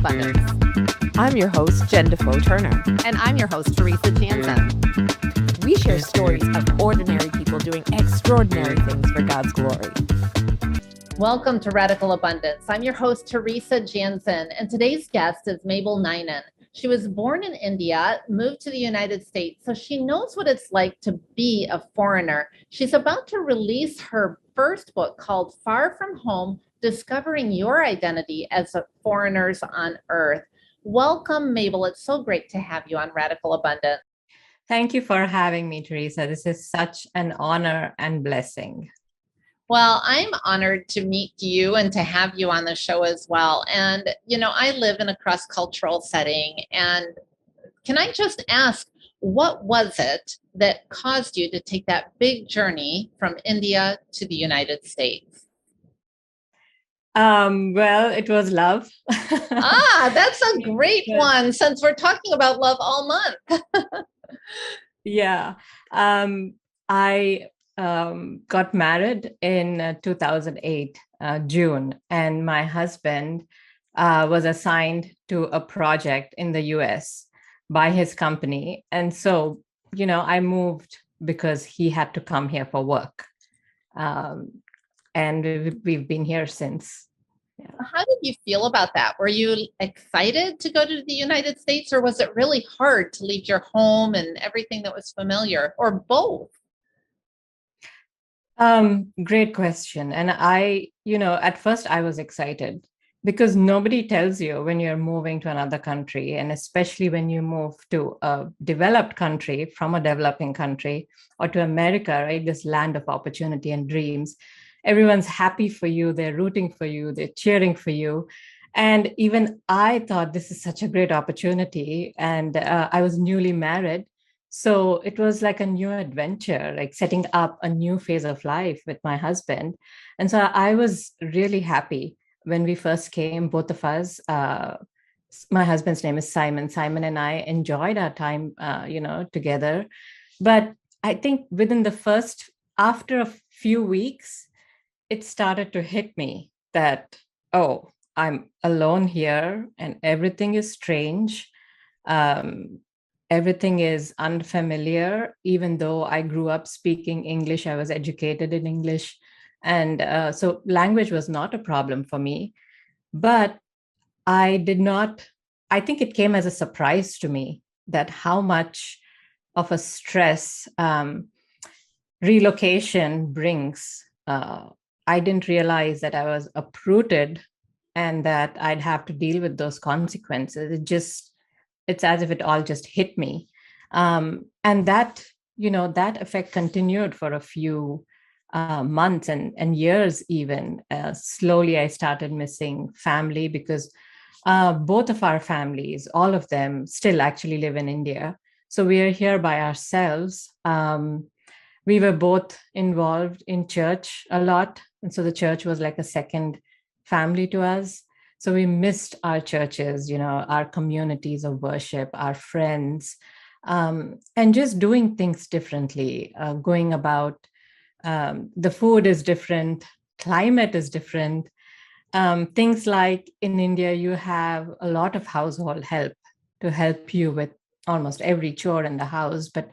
Abundance. I'm your host, Jen Defoe Turner. And I'm your host, Teresa Jansen. We share stories of ordinary people doing extraordinary things for God's glory. Welcome to Radical Abundance. I'm your host, Teresa Jansen, and today's guest is Mabel Ninan. She was born in India, moved to the United States, so she knows what it's like to be a foreigner. She's about to release her first book called Far From Home, Discovering Your Identity as Foreigners on Earth. Welcome, Mabel. It's so great to have you on Radical Abundance. Thank you for having me, Teresa. This is such an honor and blessing. Well, I'm honored to meet you and to have you on the show as well. And, I live in a cross-cultural setting. And can I just ask, what was it that caused you to take that big journey from India to the United States? Well, it was love. That's a great one, since we're talking about love all month. Yeah. I got married in 2008, June, and my husband was assigned to a project in the US by his company. And so, I moved because he had to come here for work. And we've been here since. Yeah. How did you feel about that? Were you excited to go to the United States, or was it really hard to leave your home and everything that was familiar, or both? Great question. And at first I was excited because nobody tells you when you're moving to another country, and especially when you move to a developed country from a developing country or to America, right? This land of opportunity and dreams. Everyone's happy for you. They're rooting for you. They're cheering for you. And even I thought this is such a great opportunity. And I was newly married. So it was like a new adventure, like setting up a new phase of life with my husband. And so I was really happy when we first came, both of us. My husband's name is Simon. Simon and I enjoyed our time, together. But I think after a few weeks, it started to hit me that, I'm alone here and everything is strange. Everything is unfamiliar, even though I grew up speaking English. I was educated in English. And so language was not a problem for me. But I think it came as a surprise to me that how much of a stress relocation brings. I didn't realize that I was uprooted and that I'd have to deal with those consequences. It's as if it all just hit me. And that effect continued for a few months and years even. Slowly, I started missing family because both of our families, all of them, still actually live in India. So we are here by ourselves. We were both involved in church a lot. And so the church was like a second family to us. So we missed our churches, our communities of worship, our friends, and just doing things differently, going about. The food is different, climate is different. Things like in India, you have a lot of household help to help you with almost every chore in the house. But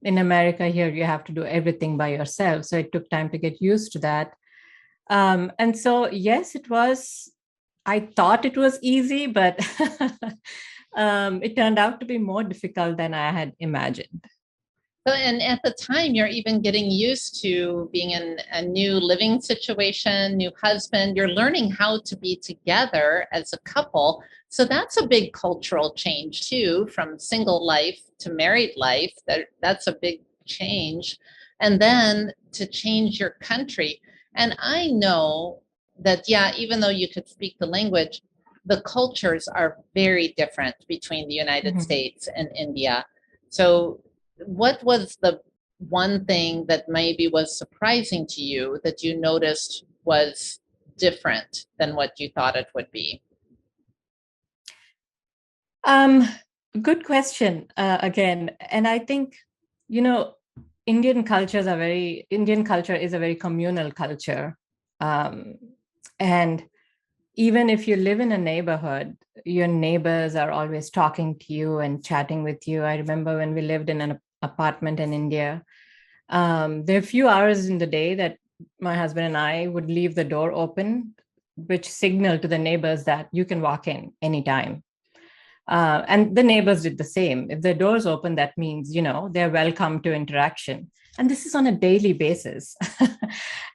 in America here, you have to do everything by yourself. So it took time to get used to that. And so, yes, I thought it was easy, but it turned out to be more difficult than I had imagined. So, and at the time, you're even getting used to being in a new living situation, new husband. You're learning how to be together as a couple. So that's a big cultural change too, from single life to married life. That's a big change. And then to change your country. And I know that, even though you could speak the language, the cultures are very different between the United States and India. So what was the one thing that maybe was surprising to you that you noticed was different than what you thought it would be? Good question again. And I think, Indian culture is a very communal culture. And even if you live in a neighborhood, your neighbors are always talking to you and chatting with you. I remember when we lived in an apartment in India, there are a few hours in the day that my husband and I would leave the door open, which signaled to the neighbors that you can walk in anytime. And the neighbors did the same. If the door's open, that means, they're welcome to interaction. And this is on a daily basis.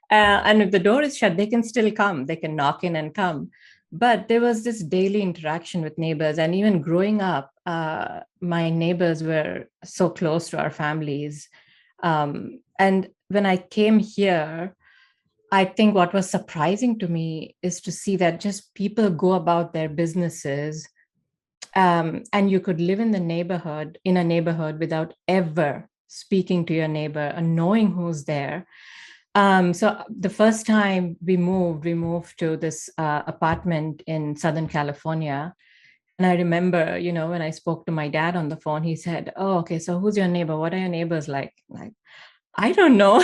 And if the door is shut, they can still come. They can knock in and come. But there was this daily interaction with neighbors. And even growing up, my neighbors were so close to our families. And when I came here, I think what was surprising to me is to see that just people go about their businesses, and you could live in a neighborhood without ever speaking to your neighbor and knowing who's there. So the first time we moved to this apartment in Southern California. And I remember, when I spoke to my dad on the phone, he said, "Oh, okay, so who's your neighbor? What are your neighbors like?" Like, I don't know.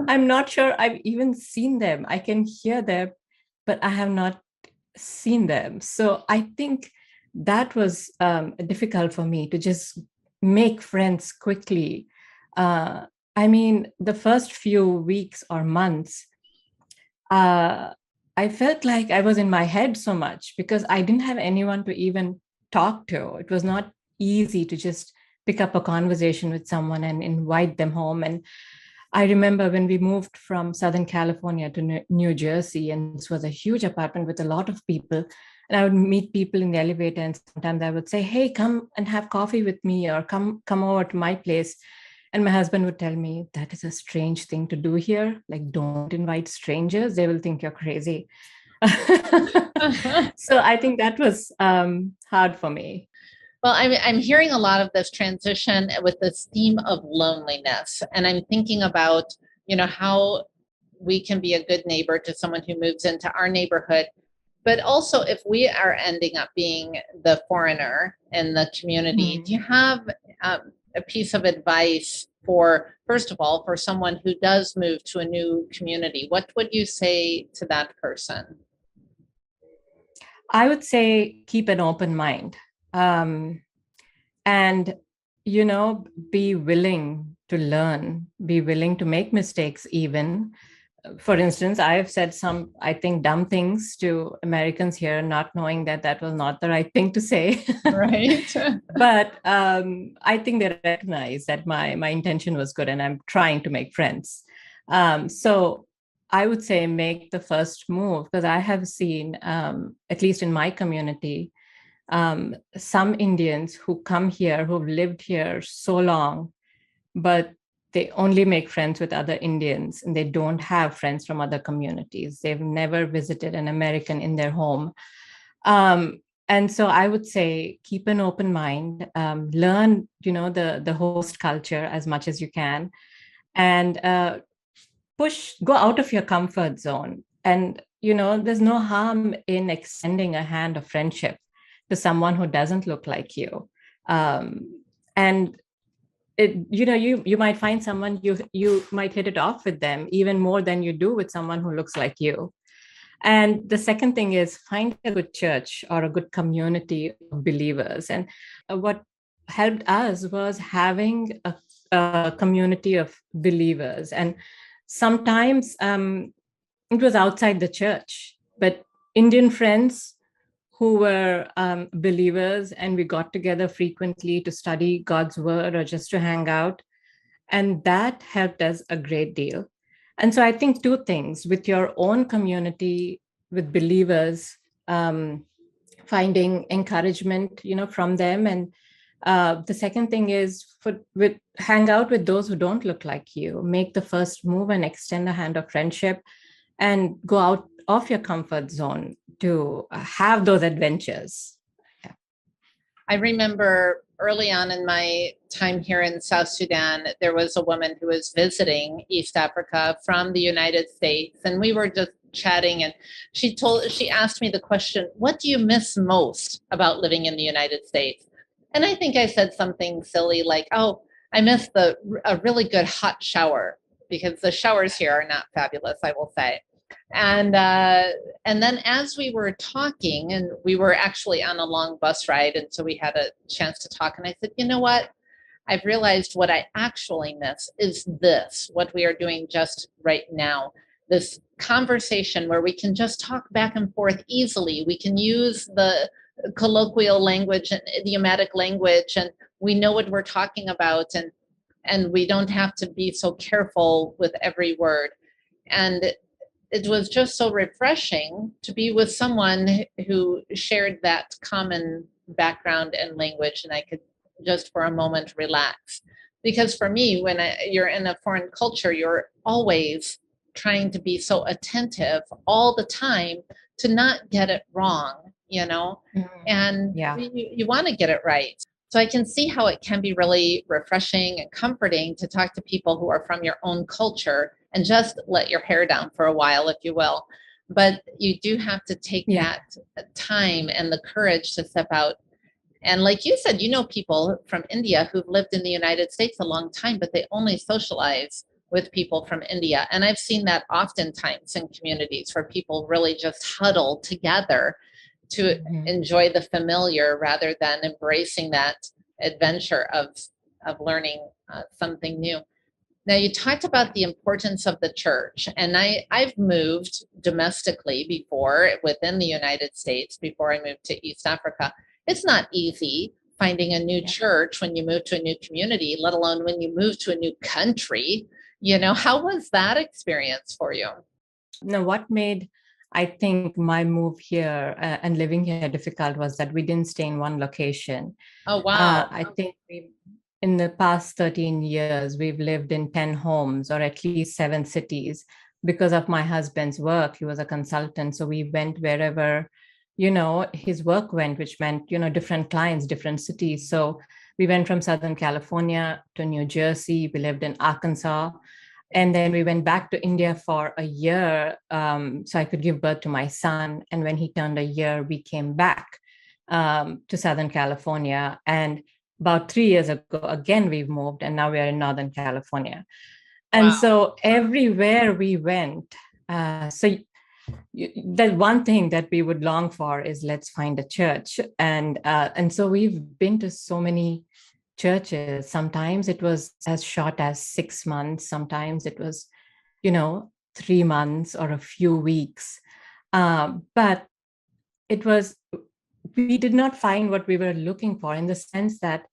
I'm not sure I've even seen them. I can hear them, but I have not seen them. So I think that was difficult for me to just make friends quickly. I mean, the first few weeks or months, I felt like I was in my head so much because I didn't have anyone to even talk to. It was not easy to just pick up a conversation with someone and invite them home. And I remember when we moved from Southern California to New Jersey, and this was a huge apartment with a lot of people. And I would meet people in the elevator, and sometimes I would say, "Hey, come and have coffee with me," or come over to my place. And my husband would tell me, "That is a strange thing to do here. Like, don't invite strangers. They will think you're crazy." So I think that was hard for me. Well, I'm hearing a lot of this transition with this theme of loneliness, and I'm thinking about, how we can be a good neighbor to someone who moves into our neighborhood, but also if we are ending up being the foreigner in the community. Do you have a piece of advice for, first of all, for someone who does move to a new community? What would you say to that person? I would say keep an open mind. And, be willing to learn, be willing to make mistakes even. For instance, I have said some, I think, dumb things to Americans here, not knowing that that was not the right thing to say. Right. But I think they recognize that my intention was good and I'm trying to make friends. So I would say make the first move, because I have seen, at least in my community, some Indians who come here, who've lived here so long, but they only make friends with other Indians and they don't have friends from other communities. They've never visited an American in their home. And so I would say keep an open mind, learn, the host culture as much as you can, and go out of your comfort zone. And, there's no harm in extending a hand of friendship to someone who doesn't look like you. And you might find someone you might hit it off with them even more than you do with someone who looks like you. And the second thing is find a good church or a good community of believers. And what helped us was having a community of believers. And sometimes it was outside the church, but Indian friends who were believers, and we got together frequently to study God's word or just to hang out. And that helped us a great deal. And so I think two things: with your own community, with believers, finding encouragement, from them. And the second thing is hang out with those who don't look like you, make the first move and extend a hand of friendship and go out of your comfort zone to have those adventures. Yeah. I remember early on in my time here in South Sudan, there was a woman who was visiting East Africa from the United States, and we were just chatting, and she asked me the question, "What do you miss most about living in the United States?" And I think I said something silly like, "Oh, I miss a really good hot shower," because the showers here are not fabulous, I will say. And then as we were talking, and we were actually on a long bus ride, and so we had a chance to talk, and I said, you know what? I've realized what I actually miss is this, what we are doing just right now. This conversation where we can just talk back and forth easily. We can use the colloquial language and idiomatic language, and we know what we're talking about, and we don't have to be so careful with every word. And it was just so refreshing to be with someone who shared that common background and language, and I could just for a moment relax. Because for me, when you're in a foreign culture, you're always trying to be so attentive all the time to not get it wrong, and Yeah. you want to get it right. So I can see how it can be really refreshing and comforting to talk to people who are from your own culture and just let your hair down for a while, if you will. But you do have to take Yeah. that time and the courage to step out. And like you said, people from India who've lived in the United States a long time, but they only socialize with people from India. And I've seen that oftentimes in communities where people really just huddle together to enjoy the familiar rather than embracing that adventure of learning something new. Now, you talked about the importance of the church, and I've moved domestically before within the United States before I moved to East Africa. It's not easy finding a new church when you move to a new community, let alone when you move to a new country. How was that experience for you? No, what made, I think, my move here and living here difficult was that we didn't stay in one location. Oh, wow. I think in the past 13 years, we've lived in 10 homes or at least 7 cities because of my husband's work. He was a consultant. So we went wherever, his work went, which meant, different clients, different cities. So we went from Southern California to New Jersey. We lived in Arkansas. And then we went back to India for a year so I could give birth to my son. And when he turned a year, we came back to Southern California. And about 3 years ago, again, we've moved, and now we are in Northern California. And so everywhere we went, that one thing that we would long for is let's find a church. And so we've been to so many churches. Sometimes it was as short as 6 months. Sometimes it was, 3 months or a few weeks. But we did not find what we were looking for, in the sense that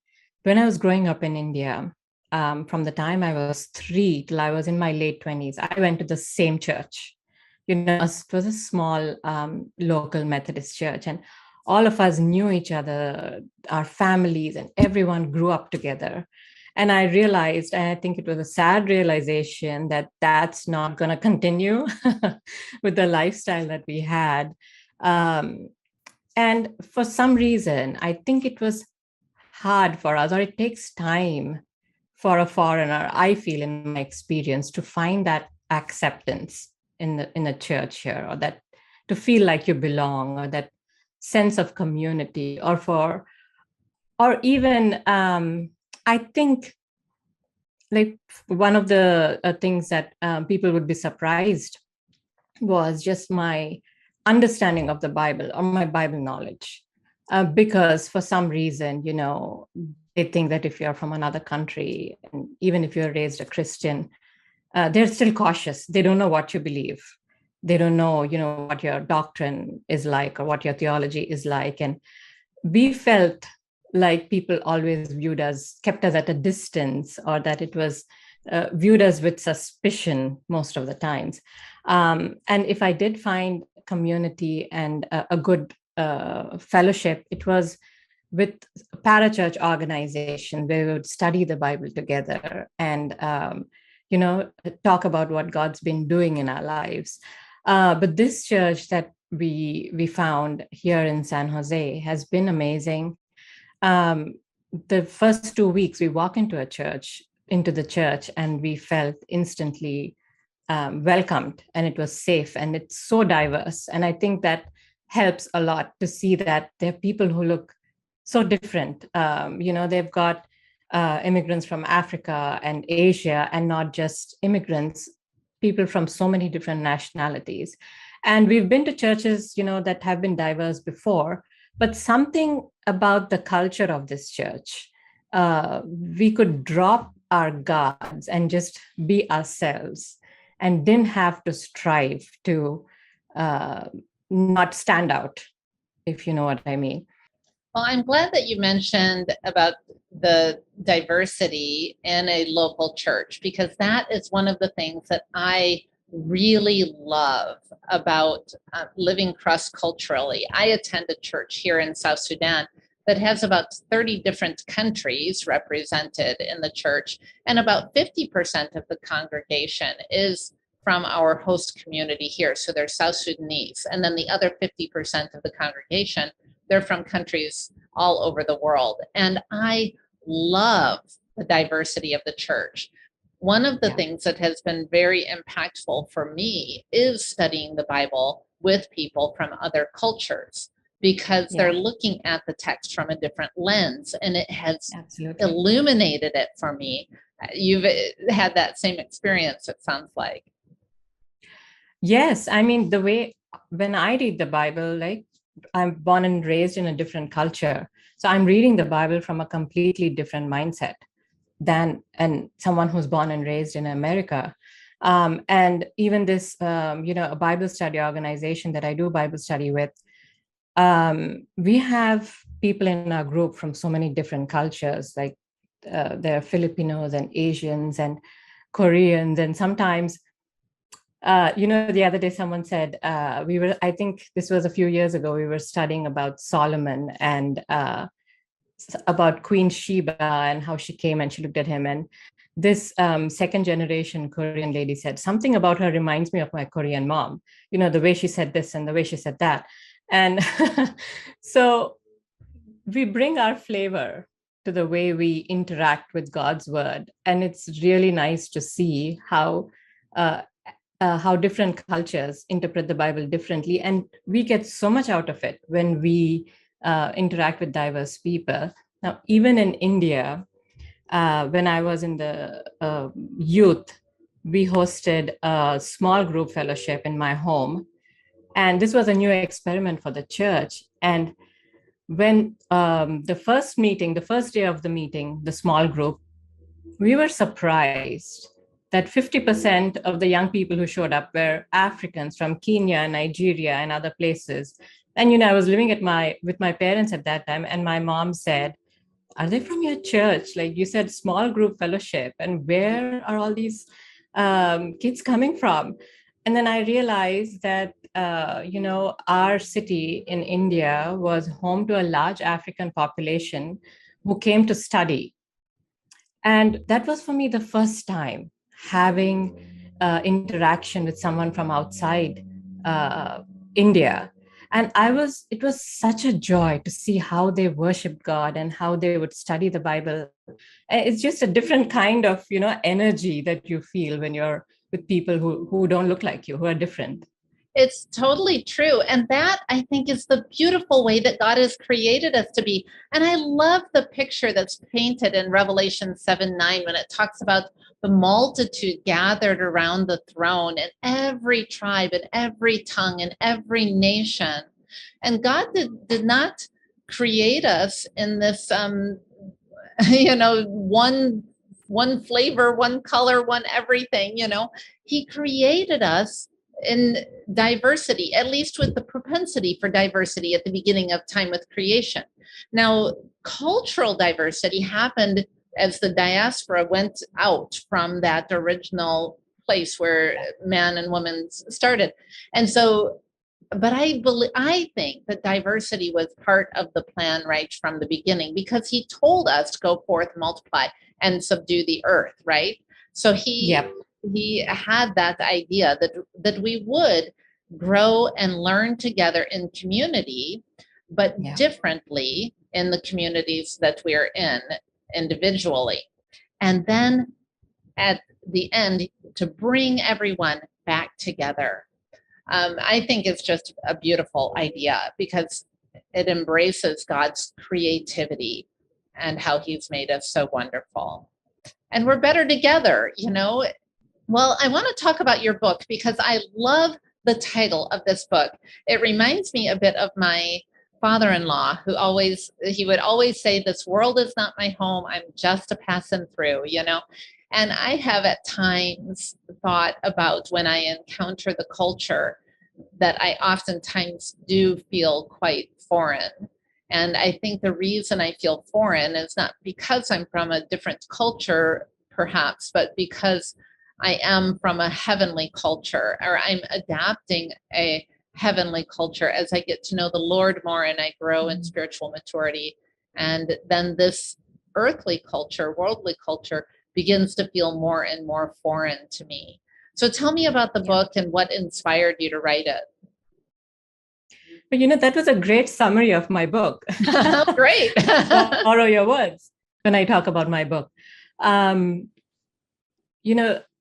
when I was growing up in India, from the time I was 3 till I was in my late 20s, I went to the same church. It was a small local Methodist church, and all of us knew each other, our families, and everyone grew up together. And I realized, and I think it was a sad realization, that that's not going to continue with the lifestyle that we had. And for some reason, I think it was hard for us, or it takes time for a foreigner, I feel in my experience, to find that acceptance in the church here, or that to feel like you belong, or that sense of community, or even I think, like, one of the things that people would be surprised was just my understanding of the Bible, or my Bible knowledge, because for some reason, they think that if you're from another country, and even if you're raised a Christian, they're still cautious. They don't know what you believe. They don't know, what your doctrine is like, or what your theology is like. And we felt like people always kept us at a distance, or that it was viewed us with suspicion most of the times. And if I did find community and a good fellowship, it was with a parachurch organization where we would study the Bible together and talk about what God's been doing in our lives. But this church that we found here in San Jose has been amazing. The first 2 weeks we walk into the church, and we felt instantly welcomed, and it was safe, and it's so diverse. And I think that helps a lot to see that there are people who look so different. They've got immigrants from Africa and Asia, and not just immigrants, people from so many different nationalities. And we've been to churches, that have been diverse before, but something about the culture of this church, we could drop our guards and just be ourselves and didn't have to strive to not stand out, if you know what I mean. Well, I'm glad that you mentioned about the diversity in a local church, because that is one of the things that I really love about living cross-culturally. I attend a church here in South Sudan that has about 30 different countries represented in the church, and about 50% of the congregation is from our host community here. So they're South Sudanese. And then the other 50% of the congregation, they're from countries all over the world. And I love the diversity of the church. One of the things that has been very impactful for me is studying the Bible with people from other cultures, because they're looking at the text from a different lens, and it has illuminated it for me. You've had that same experience, it sounds like. Yes, I mean, the way when I read the Bible, like, I'm born and raised in a different culture. So I'm reading the Bible from a completely different mindset than someone who's born and raised in America. And even this, a Bible study organization that I do Bible study with, we have people in our group from so many different cultures, like there are Filipinos and Asians and Koreans. And sometimes, the other day someone said, I think this was a few years ago, we were studying about Solomon and about Queen Sheba and how she came and she looked at him. And this second generation Korean lady said, something about her reminds me of my Korean mom, the way she said this and the way she said that. And so we bring our flavor to the way we interact with God's word. And it's really nice to see how different cultures interpret the Bible differently. And we get so much out of it when we interact with diverse people. Now, even in India, when I was in the youth, we hosted a small group fellowship in my home. And this was a new experiment for the church. And when the first day of the meeting, the small group, we were surprised that 50% of the young people who showed up were Africans from Kenya, Nigeria, and other places. And, I was living with my parents at that time, and my mom said, are they from your church? Like you said, small group fellowship, and where are all these kids coming from? And then I realized that, our city in India was home to a large African population who came to study. And that was for me the first time having interaction with someone from outside India. And it was such a joy to see how they worshiped God and how they would study the Bible. It's just a different kind of, energy that you feel when you're with people who don't look like you, who are different. It's totally true. And that, I think, is the beautiful way that God has created us to be. And I love the picture that's painted in Revelation 7:9 when it talks about the multitude gathered around the throne, and every tribe and every tongue and every nation. And God did not create us in this, one flavor, one color, one everything, He created us in diversity, at least with the propensity for diversity at the beginning of time with creation. Now, cultural diversity happened as the diaspora went out from that original place where man and woman started. And so, but I think that diversity was part of the plan right from the beginning, because he told us to go forth, multiply, and subdue the earth, right? So he had that idea that we would grow and learn together in community, but differently in the communities that we're in individually. And then at the end, to bring everyone back together. I think it's just a beautiful idea, because it embraces God's creativity and how he's made us so wonderful. And we're better together, Well, I want to talk about your book because I love the title of this book. It reminds me a bit of my father-in-law he would always say, this world is not my home. I'm just a passing through, you know? And I have at times thought about when I encounter the culture that I oftentimes do feel quite foreign. And I think the reason I feel foreign is not because I'm from a different culture, perhaps, but because I am from a heavenly culture, or I'm adapting a heavenly culture as I get to know the Lord more and I grow in spiritual maturity. And then this earthly culture, worldly culture, begins to feel more and more foreign to me. So tell me about the book and what inspired you to write it. But that was a great summary of my book. Great. Borrow your words when I talk about my book.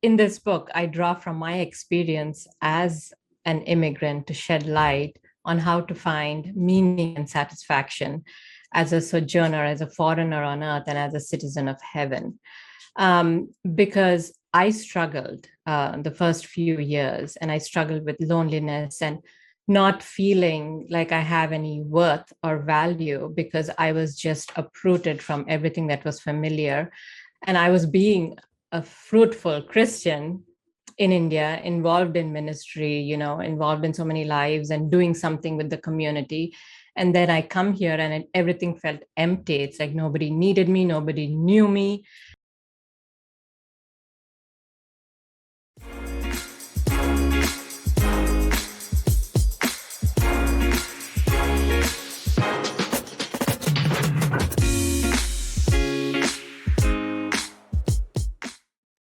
In this book, I draw from my experience as an immigrant to shed light on how to find meaning and satisfaction as a sojourner, as a foreigner on earth, and as a citizen of heaven. Because I struggled the first few years, and I struggled with loneliness and not feeling like I have any worth or value because I was just uprooted from everything that was familiar. And I was being a fruitful Christian in India, involved in ministry, involved in so many lives and doing something with the community. And then I come here and everything felt empty. It's like nobody needed me, nobody knew me.